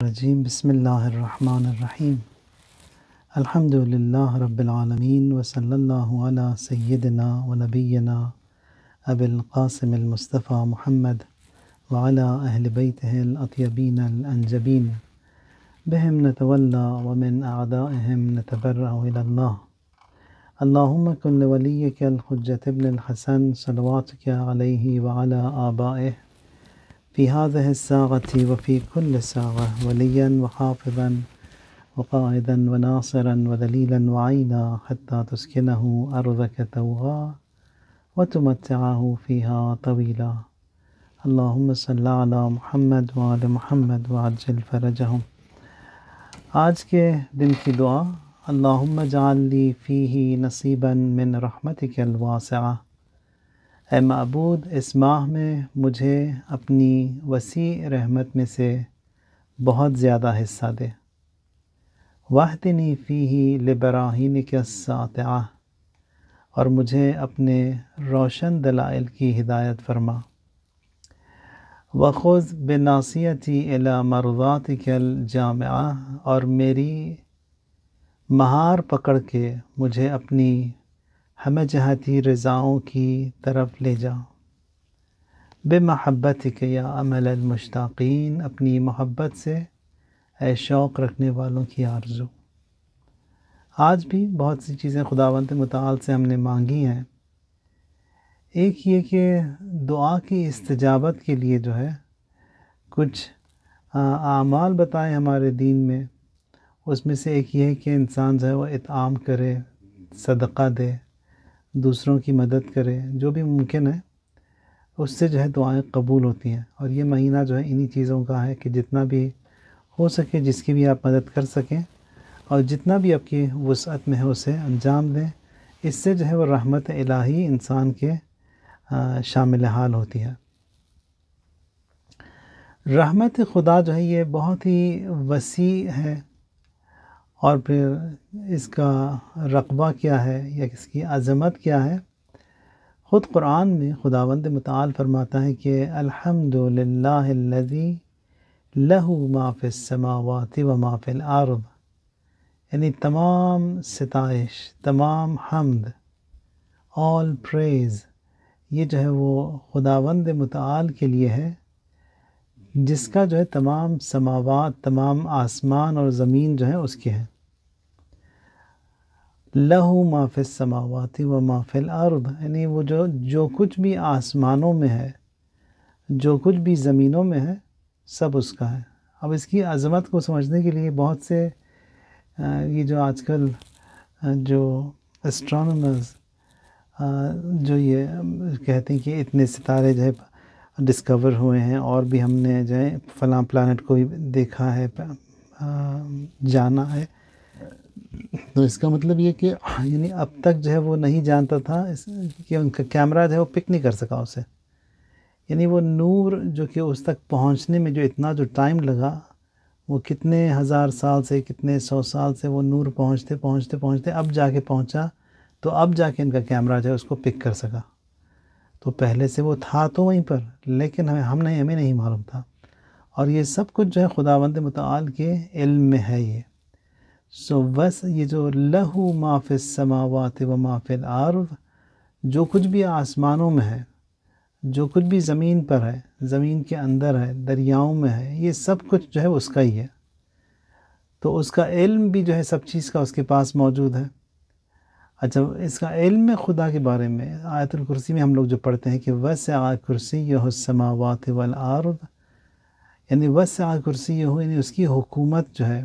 الرجیم بسم اللہ الرحمن الرحیم الحمد للہ رب العالمین وصلی اللہ علی سیدنا و نبینا ابی القاسم المصطفیٰ محمد وعلی اہل بیتہ الاطیبین الانجبین بہم نتولی ومن اعدائہم نتبرأ الی اللہ اللہم کن لولیک الحجۃ ابن الحسن صلواتک علیہ وعلی آبائہ فی هذه الساعة وفی کل ساعة ولیا وحافظا وقائدا وناصرا ودلیلا وعینا حتی تسکنہ ارضک طوعا وتمتعہ فیہا طویلا اللہم صلی علی محمد وآل محمد وعجل فرجہم۔ آج کے دن کی دعا: اللہم اجعل لی فیہ نصیبا من رحمتک الواسعہ۔ اے معبود، اس ماہ میں مجھے اپنی وسیع رحمت میں سے بہت زیادہ حصہ دے۔ واہدنی فیہ لبراہینک الساطعہ، اور مجھے اپنے روشن دلائل کی ہدایت فرما۔ وخذ بناصیتی الی مرضاتک الجامعہ، اور میری مہار پکڑ کے مجھے اپنی ہمہ جہتی رضاؤں کی طرف لے جا۔ بمحبتک یا امل المشتاقین، اپنی محبت سے اے شوق رکھنے والوں کی آرزو۔ آج بھی بہت سی چیزیں خداوند متعال سے ہم نے مانگی ہیں۔ ایک یہ کہ دعا کی استجابت کے لیے جو ہے کچھ اعمال بتائے ہمارے دین میں۔ اس میں سے ایک یہ ہے کہ انسان جو ہے وہ اطعام کرے، صدقہ دے، دوسروں کی مدد کرے، جو بھی ممکن ہے اس سے جو ہے دعائیں قبول ہوتی ہیں۔ اور یہ مہینہ جو ہے انہی چیزوں کا ہے کہ جتنا بھی ہو سکے، جس کی بھی آپ مدد کر سکیں اور جتنا بھی آپ کی وسعت میں ہے اسے انجام دیں۔ اس سے جو ہے وہ رحمت الہی انسان کے شامل حال ہوتی ہے۔ رحمت خدا جو ہے یہ بہت ہی وسیع ہے، اور پھر اس کا رقبہ کیا ہے یا اس کی عظمت کیا ہے۔ خود قرآن میں خداوند متعال فرماتا ہے کہ الحمد للہ الذی لہ ما فی السماوات و ما فی الارض، یعنی تمام ستائش، تمام حمد، all praise، یہ جو ہے وہ خداوند متعال کے لیے ہے، جس کا جو ہے تمام سماوات، تمام آسمان اور زمین جو ہے اس کے ہیں۔ لہو ما فی السماوات و ما فی الارض، یعنی وہ جو کچھ بھی آسمانوں میں ہے، جو کچھ بھی زمینوں میں ہے، سب اس کا ہے۔ اب اس کی عظمت کو سمجھنے کے لیے بہت سے یہ جو آج کل جو اسٹرانومرز جو یہ کہتے ہیں کہ اتنے ستارے جو ہے ڈسکور ہوئے ہیں، اور بھی ہم نے جو ہے فلاں پلانٹ کو بھی دیکھا ہے، جانا ہے، تو اس کا مطلب یہ کہ یعنی اب تک جو ہے وہ نہیں جانتا تھا کہ ان کا کیمرہ جو ہے وہ پک نہیں کر سکا اسے۔ یعنی وہ نور جو کہ اس تک پہنچنے میں جو اتنا جو ٹائم لگا، وہ کتنے ہزار سال سے، کتنے سو سال سے وہ نور پہنچتے پہنچتے پہنچتے اب جا کے پہنچا، تو اب جا کے ان کا کیمرہ جو ہے اس کو پک کر سکا۔ تو پہلے سے وہ تھا تو وہیں پر، لیکن ہمیں نہیں معلوم تھا۔ اور یہ سب کچھ جو ہے خداوند متعال کے علم میں ہے یہ۔ بس یہ جو لہو ما فی السماوات و ما فی الارض، جو کچھ بھی آسمانوں میں ہے، جو کچھ بھی زمین پر ہے، زمین کے اندر ہے، دریاؤں میں ہے، یہ سب کچھ جو ہے اس کا ہی ہے۔ تو اس کا علم بھی جو ہے سب چیز کا اس کے پاس موجود ہے۔ اچھا، اس کا علم خدا کے بارے میں آیت الکرسی میں ہم لوگ جو پڑھتے ہیں کہ وسع کرسیہ السماوات والارض، یعنی وسع کرسیہ، یعنی اس کی حکومت جو ہے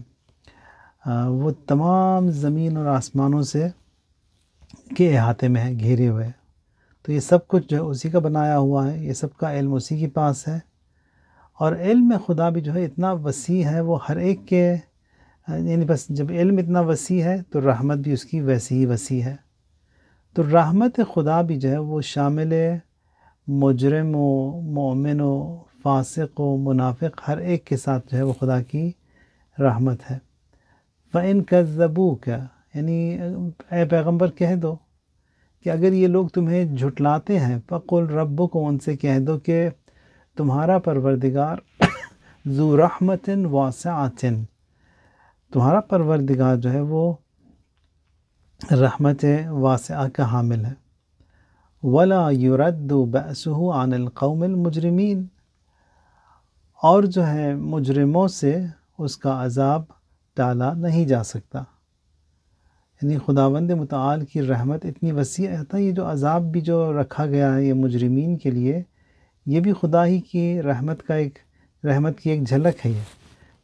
وہ تمام زمین اور آسمانوں سے کے احاطے میں ہے، گھیرے ہوئے۔ تو یہ سب کچھ جو ہے اسی کا بنایا ہوا ہے، یہ سب کا علم اسی کے پاس ہے۔ اور علم خدا بھی جو ہے اتنا وسیع ہے، وہ ہر ایک کے، یعنی بس جب علم اتنا وسیع ہے تو رحمت بھی اس کی ویسی ہی وسیع ہے۔ تو رحمت خدا بھی جو ہے وہ شامل مجرم و مومن و فاسق و منافق ہر ایک کے ساتھ جو ہے وہ خدا کی رحمت ہے۔ فَإِن كَذَّبُوكَ، یعنی اے پیغمبر کہہ دو کہ اگر یہ لوگ تمہیں جھٹلاتے ہیں، فَقُلْ رَبُّكُمْ، ان سے کہہ دو کہ تمہارا پروردگار ذو رحمت واسعۃ، تمہارا پروردگار جو ہے وہ رحمت واسعہ کا حامل ہے۔ ولا يرد بأسه عن القوم المجرمین، اور جو ہے مجرموں سے اس کا عذاب ٹالا نہیں جا سکتا۔ یعنی خداوند متعال کی رحمت اتنی وسیع ہے، یہ جو عذاب بھی جو رکھا گیا ہے یہ مجرمین کے لیے، یہ بھی خدا ہی کی رحمت کی ایک جھلک ہے۔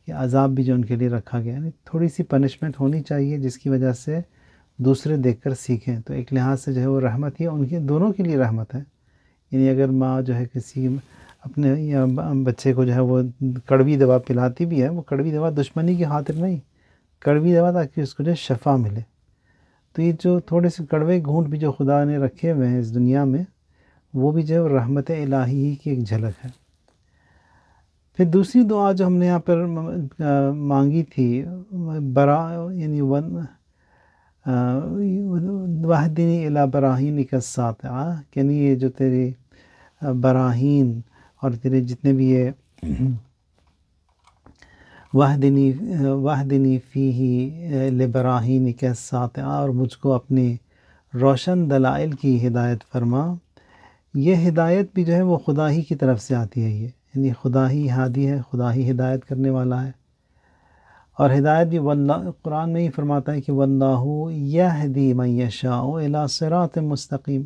یہ عذاب بھی جو ان کے لیے رکھا گیا ہے، تھوڑی سی پنشمنٹ ہونی چاہیے جس کی وجہ سے دوسرے دیکھ کر سیکھیں، تو ایک لحاظ سے جو ہے وہ رحمت ہی ان کے دونوں کے لیے رحمت ہے۔ یعنی اگر ماں جو ہے کسی اپنے یا بچے کو جو ہے وہ کڑوی دوا پلاتی بھی ہے، وہ کڑوی دوا دشمنی کی خاطر نہیں، کڑوی دوا تاکہ اس کو جو شفا ملے۔ تو یہ جو تھوڑے سے کڑوے گھونٹ بھی جو خدا نے رکھے ہوئے ہیں اس دنیا میں، وہ بھی جو ہے رحمت الہی کی ایک جھلک ہے۔ پھر دوسری دعا جو ہم نے یہاں پر مانگی تھی، یعنی وحدنی الی براہینک الساطعہ، یعنی یہ جو تیری براہین اور تیرے جتنے بھی یہ وحدنی فیہ لبراہینک الساطعہ، اور مجھ کو اپنی روشن دلائل کی ہدایت فرما۔ یہ ہدایت بھی جو ہے وہ خدا ہی کی طرف سے آتی ہے، یعنی خدا ہی ہادی ہے، خدا ہی ہدایت کرنے والا ہے۔ اور ہدایت بھی قرآن میں ہی فرماتا ہے کہ واللہ یہدی من یشاء الی صراط مستقیم،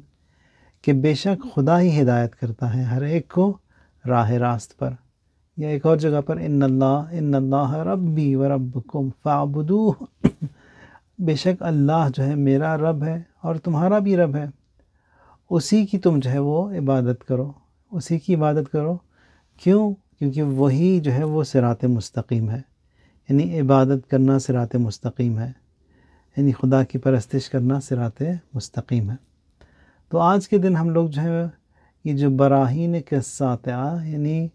کہ بے شک خدا ہی ہدایت کرتا ہے ہر ایک کو راہ راست پر۔ یا ایک اور جگہ پر ان اللہ ربی و ربکم فاعبدوہ، بے شک اللہ جو ہے میرا رب ہے اور تمہارا بھی رب ہے، اسی کی تم جو ہے وہ عبادت کرو، اسی کی عبادت کرو۔ کیوں؟ کیونکہ وہی جو ہے وہ صراط مستقیم ہے، یعنی عبادت کرنا صراط مستقیم ہے، یعنی خدا کی پرستش کرنا صراط مستقیم ہے۔ تو آج کے دن ہم لوگ جو ہے یہ جو براہین الساطعہ، یعنی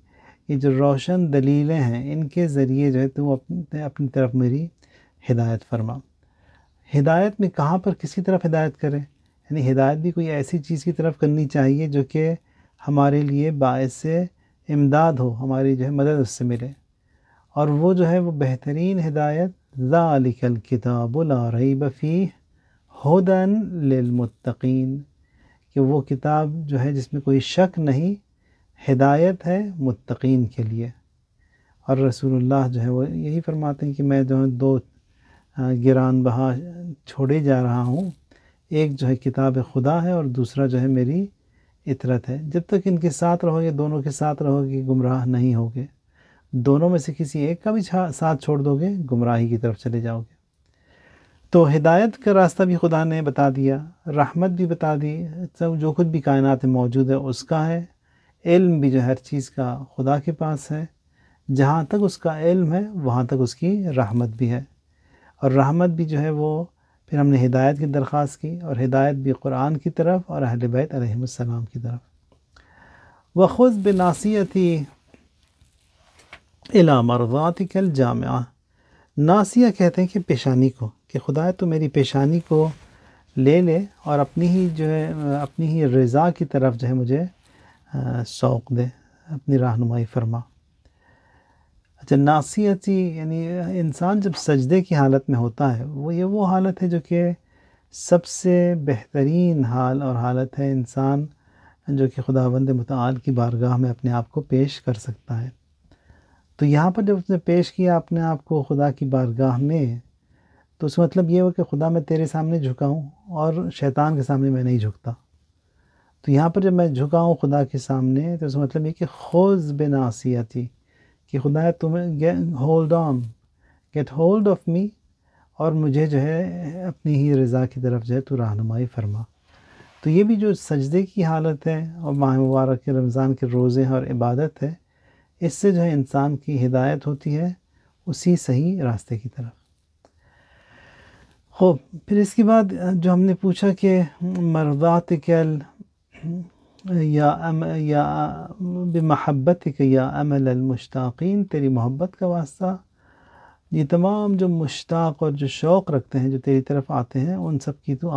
یہ جو روشن دلیلیں ہیں، ان کے ذریعے جو ہے تو اپنی طرف میری ہدایت فرما۔ ہدایت میں کہاں پر کس کی طرف ہدایت کرے؟ یعنی ہدایت بھی کوئی ایسی چیز کی طرف کرنی چاہیے جو کہ ہمارے لیے باعث امداد ہو، ہماری جو ہے مدد اس سے ملے، اور وہ جو ہے وہ بہترین ہدایت ذالک الکتاب لا ریب فیہ ھدی للمتقین، کہ وہ کتاب جو ہے جس میں کوئی شک نہیں، ہدایت ہے متقین کے لیے۔ اور رسول اللہ جو ہے وہ یہی فرماتے ہیں کہ میں جو ہے دو گران بہا چھوڑے جا رہا ہوں، ایک جو ہے کتاب خدا ہے اور دوسرا جو ہے میری اطرت ہے۔ جب تک ان کے ساتھ رہو گے، دونوں کے ساتھ رہو گے، گمراہ نہیں ہوگے۔ دونوں میں سے کسی ایک کا بھی ساتھ چھوڑ دو گے، گمراہی کی طرف چلے جاؤ گے۔ تو ہدایت کا راستہ بھی خدا نے بتا دیا، رحمت بھی بتا دی، سب جو کچھ بھی کائنات میں موجود ہے اس کا ہے، علم بھی جو ہر چیز کا خدا کے پاس ہے، جہاں تک اس کا علم ہے وہاں تک اس کی رحمت بھی ہے۔ اور رحمت بھی جو ہے وہ پھر ہم نے ہدایت کی درخواست کی، اور ہدایت بھی قرآن کی طرف اور اہل بیت علیہ السلام کی طرف۔ وَخُذْ بِنَاصِیَتِی اِلیٰ مَرْضَاتِکَ الْجَامِعَةِ، ناصیہ کہتے ہیں کہ پیشانی کو، کہ خدا تو میری پیشانی کو لے لے اور اپنی ہی رضا کی طرف جو ہے مجھے سوق دے، اپنی رہنمائی فرما۔ اچھا، ناصیتی یعنی انسان جب سجدے کی حالت میں ہوتا ہے، وہ حالت ہے جو کہ سب سے بہترین حال اور حالت ہے انسان جو کہ خداوند متعال کی بارگاہ میں اپنے آپ کو پیش کر سکتا ہے۔ تو یہاں پر جب اس نے پیش کیا اپنے آپ کو خدا کی بارگاہ میں، تو اس مطلب یہ ہو کہ خدا میں تیرے سامنے جھکا ہوں اور شیطان کے سامنے میں نہیں جھکتا۔ تو یہاں پر جب میں جھکا ہوں خدا کے سامنے، تو اس مطلب یہ کہ خذ بناصیتی، کہ خدا ہے تمہیں hold on, get hold of me, اور مجھے جو ہے اپنی ہی رضا کی طرف جو ہے تو رہنمائی فرما۔ تو یہ بھی جو سجدے کی حالت ہے اور ماہ مبارک کے رمضان کے روزے اور عبادت ہے، اس سے جو ہے انسان کی ہدایت ہوتی ہے اسی صحیح راستے کی طرف۔ خوب، پھر اس کے بعد جو ہم نے پوچھا کہ مرضاتک یا بمحبتک یا امل المشتاقین، تیری محبت کا واسطہ یہ تمام جو مشتاق اور جو شوق رکھتے ہیں، جو تیری طرف آتے ہیں، ان سب کی تو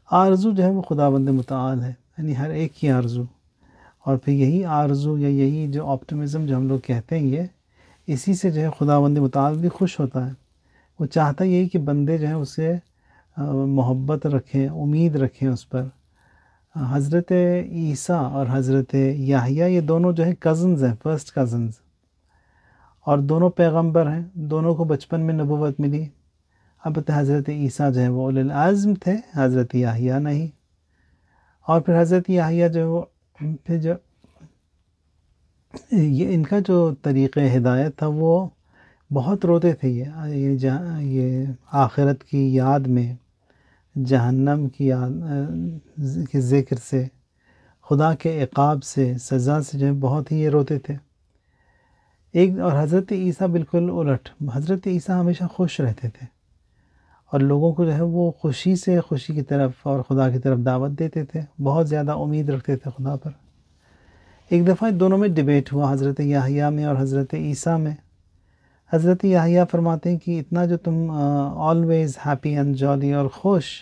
آرزو جو ہے وہ خداوند متعال ہے، یعنی ہر ایک کی آرزو، اور پھر یہی آرزو یا یہی جو آپٹمزم جو ہم لوگ کہتے ہیں، یہ اسی سے جو ہے خداوند متعال بھی خوش ہوتا ہے۔ وہ چاہتا یہی کہ بندے جو ہیں اسے محبت رکھیں، امید رکھیں اس پر۔ حضرت عیسیٰ اور حضرت یحییٰ یہ دونوں جو ہیں کزنز ہیں، فرسٹ کزنز، اور دونوں پیغمبر ہیں، دونوں کو بچپن میں نبوت ملی۔ البتہ حضرت عیسیٰ جو ہے وہ اولو العزم تھے، حضرت یحییٰ نہیں۔ اور پھر حضرت یحییٰ جو ہے وہ پھر جو یہ ان کا جو طریقہ ہدایت تھا وہ بہت روتے تھے یہ آخرت کی یاد میں، جہنم کی یاد کے ذکر سے، خدا کے عقاب سے، سزا سے جو ہے بہت ہی یہ روتے تھے۔ اور حضرت عیسیٰ بالکل الٹ، حضرت عیسیٰ ہمیشہ خوش رہتے تھے اور لوگوں کو جو ہے وہ خوشی کی طرف اور خدا کی طرف دعوت دیتے تھے، بہت زیادہ امید رکھتے تھے خدا پر۔ ایک دفعہ دونوں میں ڈیبیٹ ہوا، حضرت یحییٰ میں اور حضرت عیسیٰ میں۔ حضرت یحییٰ فرماتے ہیں کہ اتنا جو تم آلویز ہیپی اینڈ جالی اور خوش،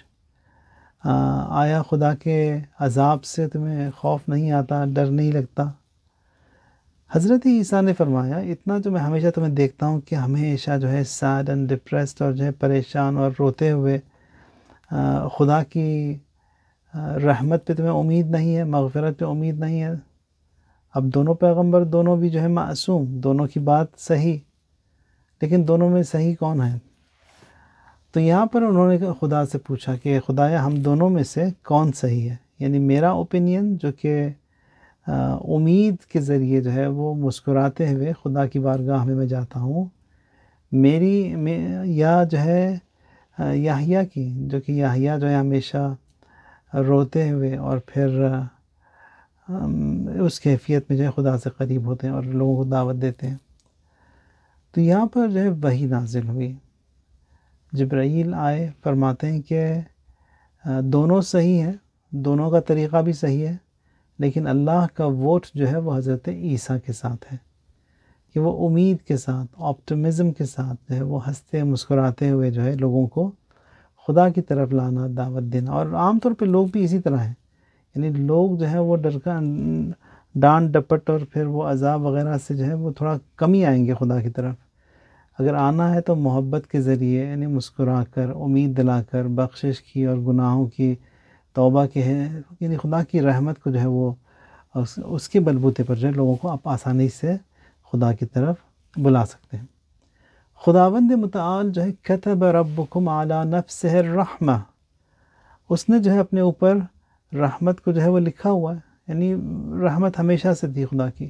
آیا خدا کے عذاب سے تمہیں خوف نہیں آتا، ڈر نہیں لگتا؟ حضرت عیسیٰ نے فرمایا اتنا جو میں ہمیشہ تمہیں دیکھتا ہوں کہ ہمیشہ جو ہے سیڈ اینڈ ڈپریسڈ اور جو ہے پریشان اور روتے ہوئے، خدا کی رحمت پہ تمہیں امید نہیں ہے، مغفرت پہ امید نہیں ہے۔ اب دونوں پیغمبر، دونوں بھی جو ہے معصوم، دونوں کی بات صحیح، لیکن دونوں میں صحیح کون ہے؟ تو یہاں پر انہوں نے خدا سے پوچھا کہ خدایا ہم دونوں میں سے کون صحیح ہے؟ یعنی میرا اوپینین جو کہ امید کے ذریعے جو ہے وہ مسکراتے ہوئے خدا کی بارگاہ میں جاتا ہوں، یا جو ہے یحییٰ کی، جو کہ یحییٰ جو ہے ہمیشہ روتے ہوئے اور پھر اس کیفیت میں جو ہے خدا سے قریب ہوتے ہیں اور لوگوں کو دعوت دیتے ہیں۔ تو یہاں پر جو ہے وحی نازل ہوئی، جبرائیل آئے، فرماتے ہیں کہ دونوں صحیح ہیں، دونوں کا طریقہ بھی صحیح ہے، لیکن اللہ کا ووٹ جو ہے وہ حضرت عیسیٰ کے ساتھ ہے، کہ وہ امید کے ساتھ، آپٹمزم کے ساتھ جو ہے وہ ہنستے مسکراتے ہوئے جو ہے لوگوں کو خدا کی طرف لانا، دعوت دینا۔ اور عام طور پہ لوگ بھی اسی طرح ہیں، یعنی لوگ جو ہے وہ ڈانٹ ڈپٹ اور پھر وہ عذاب وغیرہ سے جو ہے وہ تھوڑا کم ہی آئیں گے خدا کی طرف۔ اگر آنا ہے تو محبت کے ذریعے، یعنی مسکرا کر، امید دلا کر، بخشش کی اور گناہوں کی توبہ کے ہے، یعنی خدا کی رحمت کو جو ہے وہ اس کے بلبوتے پر جو ہے لوگوں کو آپ آسانی سے خدا کی طرف بلا سکتے ہیں۔ خداوند متعال جو ہے کتب ربکم علی نفسہ الرحمہ، اس نے جو ہے اپنے اوپر رحمت کو جو ہے وہ لکھا ہوا ہے، یعنی رحمت ہمیشہ سے تھی خدا کی،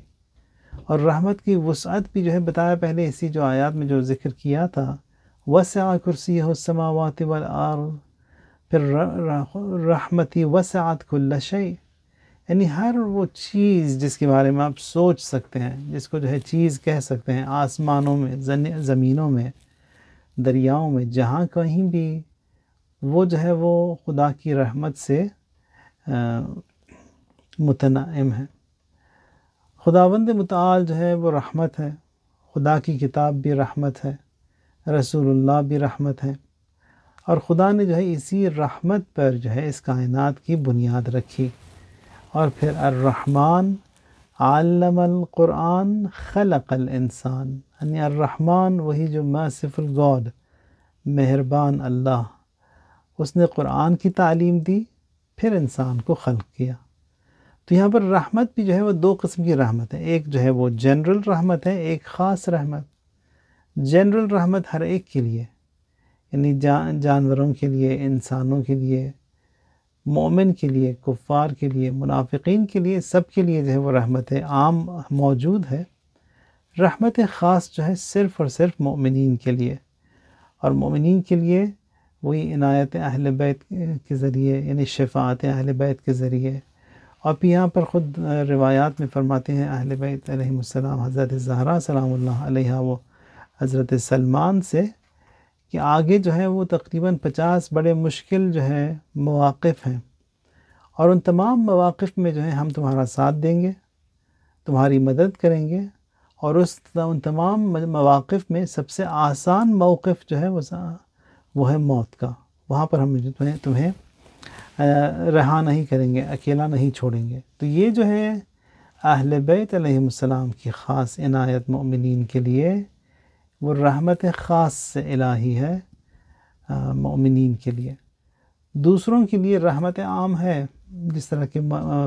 اور رحمت کی وسعت بھی جو ہے بتایا پہلے اسی جو آیات میں جو ذکر کیا تھا، وسع کرسیہ السماوات والارض، پھر رحمتی وسعت کل شیء، یعنی ہر وہ چیز جس کے بارے میں آپ سوچ سکتے ہیں، جس کو جو ہے چیز کہہ سکتے ہیں، آسمانوں میں، زمینوں میں، دریاؤں میں، جہاں کہیں بھی، وہ جو ہے وہ خدا کی رحمت سے متنعم ہے۔ خداوند متعال جو ہے وہ رحمت ہے، خدا کی کتاب بھی رحمت ہے، رسول اللہ بھی رحمت ہے، اور خدا نے جو ہے اسی رحمت پر جو ہے اس کائنات کی بنیاد رکھی۔ اور پھر الرحمن علم القرآن خلق الانسان، یعنی الرحمن وہی جو مرسیفل گاڈ، مہربان اللہ، اس نے قرآن کی تعلیم دی، پھر انسان کو خلق کیا۔ تو یہاں پر رحمت بھی جو ہے وہ دو قسم کی رحمت ہے، ایک جو ہے وہ جنرل رحمت ہے، ایک خاص رحمت۔ جنرل رحمت ہر ایک کے لیے، یعنی جانوروں کے لیے، انسانوں کے لیے، مومن کے لیے، کفار کے لیے، منافقین کے لیے، سب کے لیے جو ہے وہ رحمت عام موجود ہے۔ رحمت خاص جو ہے صرف اور صرف مومنین کے لیے، اور مومنین کے لیے وہی عنایت اہل بیت کے ذریعے، یعنی شفاعت اہل بیت کے ذریعے۔ اور پھر یہاں پر خود روایات میں فرماتے ہیں اہل بیت علیہم السلام، حضرت زہرا سلام اللہ علیہا و حضرت سلمان سے، کہ آگے جو ہے وہ تقریباً 50 بڑے مشکل جو ہے مواقف ہیں، اور ان تمام مواقف میں جو ہے ہم تمہارا ساتھ دیں گے، تمہاری مدد کریں گے، اور ان تمام مواقف میں سب سے آسان موقف جو ہے وہ ہے موت کا۔ وہاں پر ہم تمہیں رہا نہیں کریں گے، اکیلا نہیں چھوڑیں گے۔ تو یہ جو ہے اہل بیت علیہ السلام کی خاص عنایت مومنین کے لیے وہ رحمت خاص سے الہی ہے مومنین کے لیے. دوسروں کے لیے رحمت عام ہے، جس طرح کہ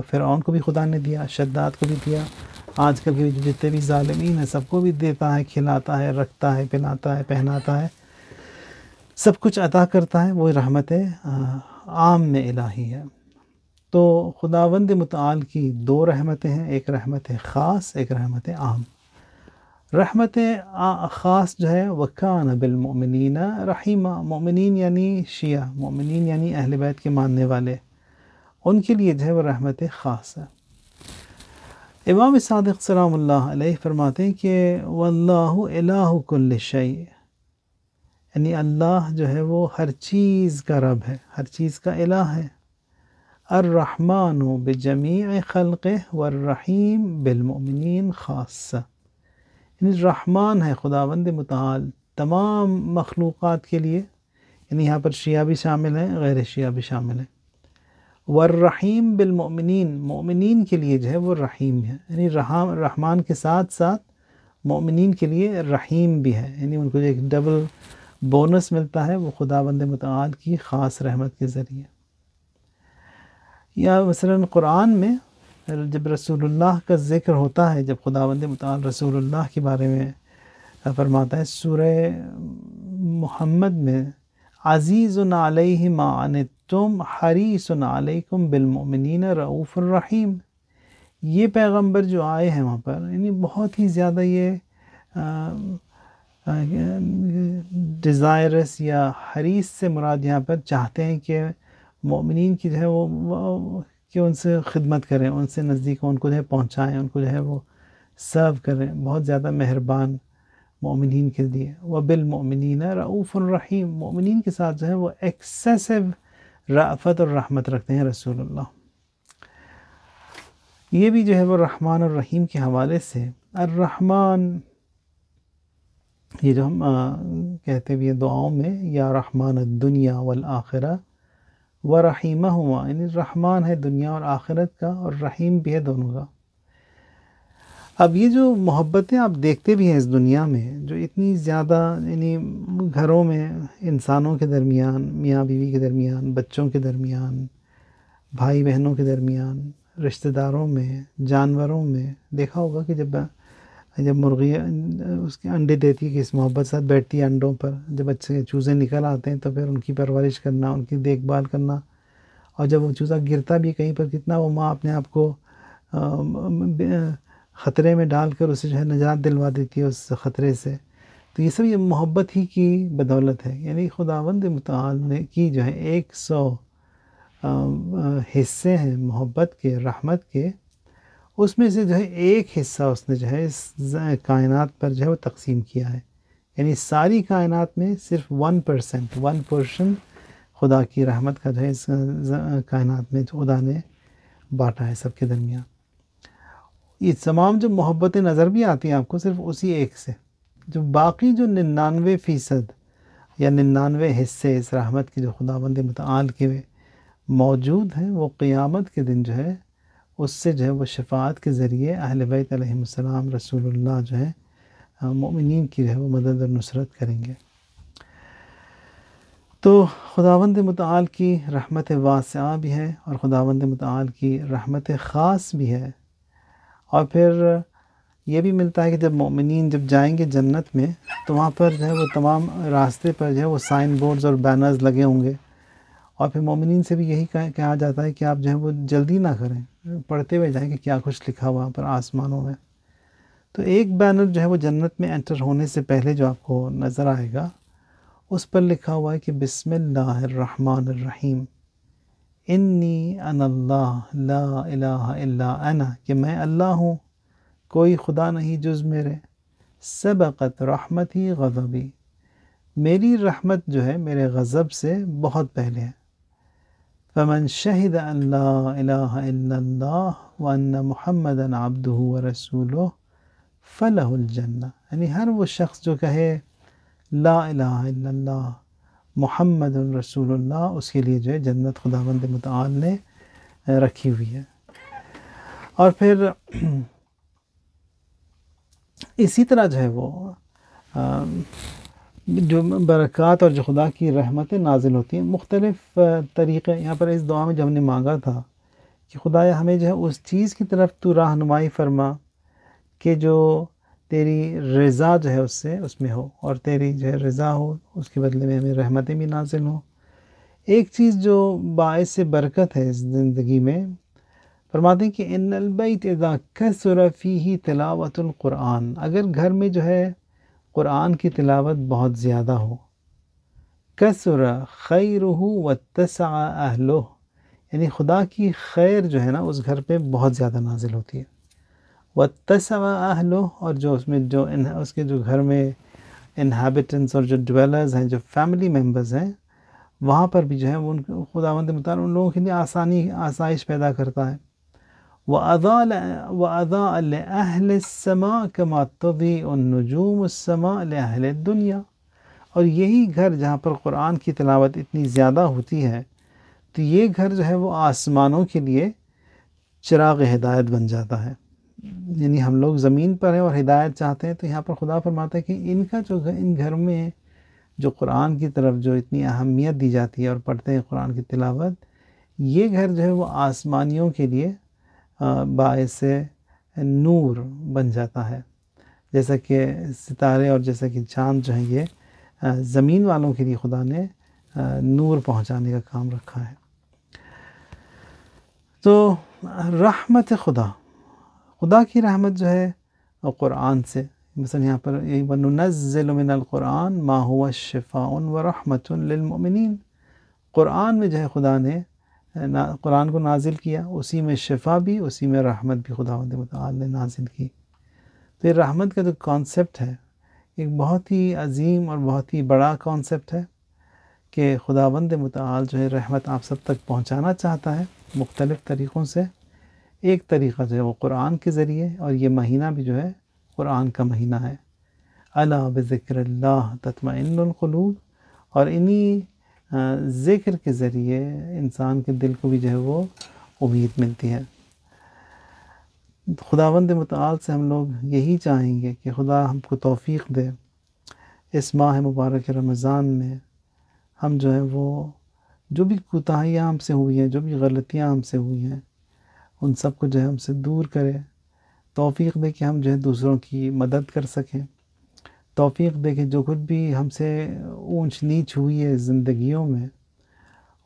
فرعون کو بھی خدا نے دیا، شداد کو بھی دیا، آج کل کے جتنے بھی ظالمین ہیں سب کو بھی دیتا ہے، کھلاتا ہے، رکھتا ہے، پلاتا ہے، پہناتا ہے، سب کچھ عطا کرتا ہے. وہ رحمت عام میں الہی ہے. تو خداوند متعال کی دو رحمتیں ہیں، ایک رحمت خاص، ایک رحمت عام. رحمت خاص جو ہے وَكَانَ بِالْمُؤْمِنِينَ رحیمًا، مومنین یعنی شیعہ، مومنین یعنی اہل بیت کے ماننے والے، ان کے لیے جو ہے وہ رحمت خاص ہے. امام صادق سلام اللہ علیہ فرماتے ہیں کہ وَاللَّهُ إِلَٰهُ كُلِّ شَيْءٍ، یعنی اللہ جو ہے وہ ہر چیز کا رب ہے، ہر چیز کا الہ ہے. الرحمن بجمیع خلقہ والرحیم بالمؤمنین خاصہ، یعنی رحمان ہے خداوند متعال تمام مخلوقات کے لیے، یعنی یہاں پر شیعہ بھی شامل ہیں، غیر شیعہ بھی شامل ہیں. والرحیم بالمؤمنین، مومنین کے لیے جو ہے وہ رحیم ہے، یعنی رحمان کے ساتھ ساتھ مومنین کے لیے رحیم بھی ہے، یعنی ان کو ایک ڈبل بونس ملتا ہے وہ خداوند متعال کی خاص رحمت کے ذریعے. یا مثلا قرآن میں جب رسول اللہ کا ذکر ہوتا ہے، جب خداوند متعال رسول اللہ کے بارے میں فرماتا ہے سورہ محمد میں عزیز علیہ ما عنتم حریص علیکم بالمؤمنین رؤوف الرحیم، یہ پیغمبر جو آئے ہیں وہاں پر یعنی بہت ہی زیادہ یہ ڈیزائرس یا حریص سے مراد یہاں پر چاہتے ہیں کہ مومنین کی جو ہے وہ کہ ان سے خدمت کریں، ان سے نزدیک ان کو جو ہے پہنچائیں، ان کو جو ہے وہ سرو کریں، بہت زیادہ مہربان مومنین کے لیے. وبالمؤمنین رؤوف الرحیم، مومنین کے ساتھ جو ہے وہ ایکسیسو رأفت اور رحمت رکھتے ہیں رسول اللہ. یہ بھی جو ہے وہ رحمان اور رحیم کے حوالے سے الرحمن، یہ جو ہم کہتے بھی ہیں دعاؤں میں یا رحمان الدنیا والآخرہ ورحیمہما، یعنی رحمان ہے دنیا اور آخرت کا اور رحیم بھی ہے دونوں کا. اب یہ جو محبتیں آپ دیکھتے بھی ہیں اس دنیا میں جو اتنی زیادہ، یعنی گھروں میں انسانوں کے درمیان، میاں بیوی کے درمیان، بچوں کے درمیان، بھائی بہنوں کے درمیان، رشتہ داروں میں، جانوروں میں، دیکھا ہوگا کہ جب مرغی اس کے انڈے دیتی ہے کہ اس محبت ساتھ بیٹھتی ہے انڈوں پر، جب اچھے چوزے نکل آتے ہیں تو پھر ان کی پرورش کرنا، ان کی دیکھ بھال کرنا، اور جب وہ چوزہ گرتا بھی کہیں پر کتنا وہ ماں اپنے آپ کو خطرے میں ڈال کر اسے جو ہے نجات دلوا دیتی ہے اس خطرے سے. تو یہ سب یہ محبت ہی کی بدولت ہے. یعنی خداوند متعال نے کی جو ہے 100 حصے ہیں محبت کے، رحمت کے، اس میں سے جو ہے ایک حصہ اس نے جو ہے اس کائنات پر جو ہے وہ تقسیم کیا ہے. یعنی ساری کائنات میں صرف 1% خدا کی رحمت کا جو ہے اس کائنات میں خدا نے بانٹا ہے سب کے درمیان. یہ تمام جو محبتیں نظر بھی آتی ہیں آپ کو صرف اسی ایک سے، جو باقی جو 99% یا 99 حصے اس رحمت کی جو خداوند متعال کے موجود ہیں، وہ قیامت کے دن جو ہے اس سے جو ہے وہ شفاعت کے ذریعے اہل بیت علیہ السلام رسول اللہ جو ہے مومنین کی جو ہے وہ مدد اور نصرت کریں گے. تو خداوند متعال کی رحمت واسعہ بھی ہے اور خداوند متعال کی رحمت خاص بھی ہے. اور پھر یہ بھی ملتا ہے کہ جب مومنین جب جائیں گے جنت میں تو وہاں پر جو ہے وہ تمام راستے پر جو ہے وہ سائن بورڈز اور بینرز لگے ہوں گے، اور پھر مومنین سے بھی یہی کہا جاتا ہے کہ آپ جو ہے وہ جلدی نہ کریں، پڑھتے ہوئے جائیں کہ کیا کچھ لکھا ہوا پر آسمانوں میں. تو ایک بینر جو ہے وہ جنت میں انٹر ہونے سے پہلے جو آپ کو نظر آئے گا اس پر لکھا ہوا ہے کہ بسم اللہ الرحمن الرحیم، انی انا اللہ لا الہ الا انا، کہ میں اللہ ہوں، کوئی خدا نہیں جز میرے. سبقت رحمتی غضبی، میری رحمت جو ہے میرے غضب سے بہت پہلے ہے. فمن شہد ان لا الہ الا اللہ وان محمدا عبدہ ورسولہ فلہ الجنہ، یعنی ہر وہ شخص جو کہے لا الہ الا اللہ محمد رسول اللہ، اس کے لیے جو ہے جنت خداوند متعال نے رکھی ہوئی ہے. اور پھر اسی طرح جو ہے وہ جو برکات اور جو خدا کی رحمتیں نازل ہوتی ہیں مختلف طریقے. یہاں پر اس دعا میں جو ہم نے مانگا تھا کہ خدایا ہمیں جو ہے اس چیز کی طرف تو رہنمائی فرما کہ جو تیری رضا جو ہے اس میں ہو، اور تیری جو ہے رضا ہو اس کے بدلے میں ہمیں رحمتیں بھی نازل ہوں. ایک چیز جو باعث برکت ہے اس زندگی میں، فرماتے ہیں کہ ان البیت اذا کثر فیہ تلاوت القرآن، اگر گھر میں جو ہے قرآن کی تلاوت بہت زیادہ ہو، کثر خیرہ واتسع اہلہ، یعنی خدا کی خیر جو ہے نا اس گھر پہ بہت زیادہ نازل ہوتی ہے. واتسع اہلہ، اور جو اس میں جو اس کے جو گھر میں انہیبیٹنٹس اور جو ڈویلرز ہیں، جو فیملی ممبرز ہیں، وہاں پر بھی جو ہے خداوند متعال ان لوگوں کے لیے آسائش پیدا کرتا ہے. وَأَضَاءَ لِأَهْلِ السَّمَاءِ كَمَا تَضِيءُ النُّجُومُ السَّمَاءِ لِأَهْلِ الدُّنْيَا، اور یہی گھر جہاں پر قرآن کی تلاوت اتنی زیادہ ہوتی ہے تو یہ گھر جو ہے وہ آسمانوں کے لیے چراغ ہدایت بن جاتا ہے. یعنی ہم لوگ زمین پر ہیں اور ہدایت چاہتے ہیں، تو یہاں پر خدا فرماتا ہے کہ ان کا جو ان گھروں میں جو قرآن کی طرف جو اتنی اہمیت دی جاتی ہے اور پڑھتے ہیں قرآن کی تلاوت، یہ گھر جو ہے وہ آسمانیوں کے لیے باعث نور بن جاتا ہے. جیسا کہ ستارے اور جیسا کہ چاند جو ہیں یہ زمین والوں کے لیے خدا نے نور پہنچانے کا کام رکھا ہے. تو رحمت خدا کی رحمت جو ہے قرآن سے، مثلا یہاں پر وَنُنَزِّلُ مِنَ الْقُرْآنِ مَا هُوَ شِفَاءٌ وَرَحْمَةٌ لِلْمُؤْمِنِينَ، قرآن میں جو ہے خدا نے قرآن کو نازل کیا، اسی میں شفا بھی، اسی میں رحمت بھی خداوند متعال نے نازل کی. تو یہ رحمت کا جو کانسیپٹ ہے ایک بہت ہی عظیم اور بہت ہی بڑا کانسیپٹ ہے کہ خداوند متعال جو ہے رحمت آپ سب تک پہنچانا چاہتا ہے مختلف طریقوں سے. ایک طریقہ جو ہے وہ قرآن کے ذریعے، اور یہ مہینہ بھی جو ہے قرآن کا مہینہ ہے. الا بذکر اللہ تطمئن القلوب، اور انہی ذکر کے ذریعے انسان کے دل کو بھی جو ہے وہ امید ملتی ہے. خداوند متعال سے ہم لوگ یہی چاہیں گے کہ خدا ہم کو توفیق دے اس ماہ مبارک رمضان میں ہم جو ہے وہ جو بھی کوتاہیاں ہم سے ہوئی ہیں، جو بھی غلطیاں ہم سے ہوئی ہیں، ان سب کو جو ہے ہم سے دور کرے. توفیق دے کہ ہم جو ہے دوسروں کی مدد کر سکیں. توفیق دے کہ جو کچھ بھی ہم سے اونچ نیچ ہوئی ہے زندگیوں میں،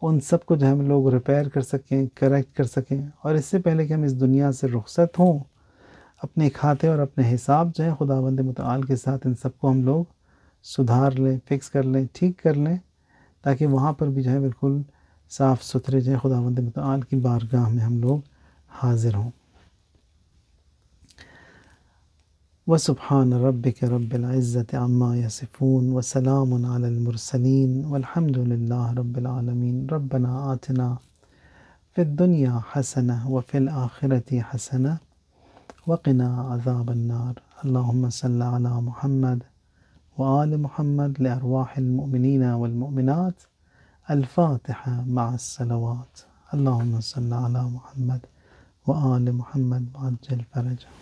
ان سب کو جو ہم لوگ ریپیئر کر سکیں، کریکٹ کر سکیں. اور اس سے پہلے کہ ہم اس دنیا سے رخصت ہوں، اپنے کھاتے اور اپنے حساب جو ہے خداوند متعال کے ساتھ ان سب کو ہم لوگ سدھار لیں، فکس کر لیں، ٹھیک کر لیں، تاکہ وہاں پر بھی جو ہے بالکل صاف ستھرے جو ہے خداوند متعال کی بارگاہ میں ہم لوگ حاضر ہوں. وسبحان ربک رب العزت عما یصفون وسلام علی المرسلین والحمد للہ رب العالمین. ربنا آتنا فی الدنیا حسنہ وفی الآخرۃ حسنہ وقنا عذاب النار. اللہم صل علی محمد وآل محمد لأرواح المؤمنین والمؤمنات. الفاتحہ مع الصلوات. اللہم صل علی محمد وآل محمد وعجل فرجہ.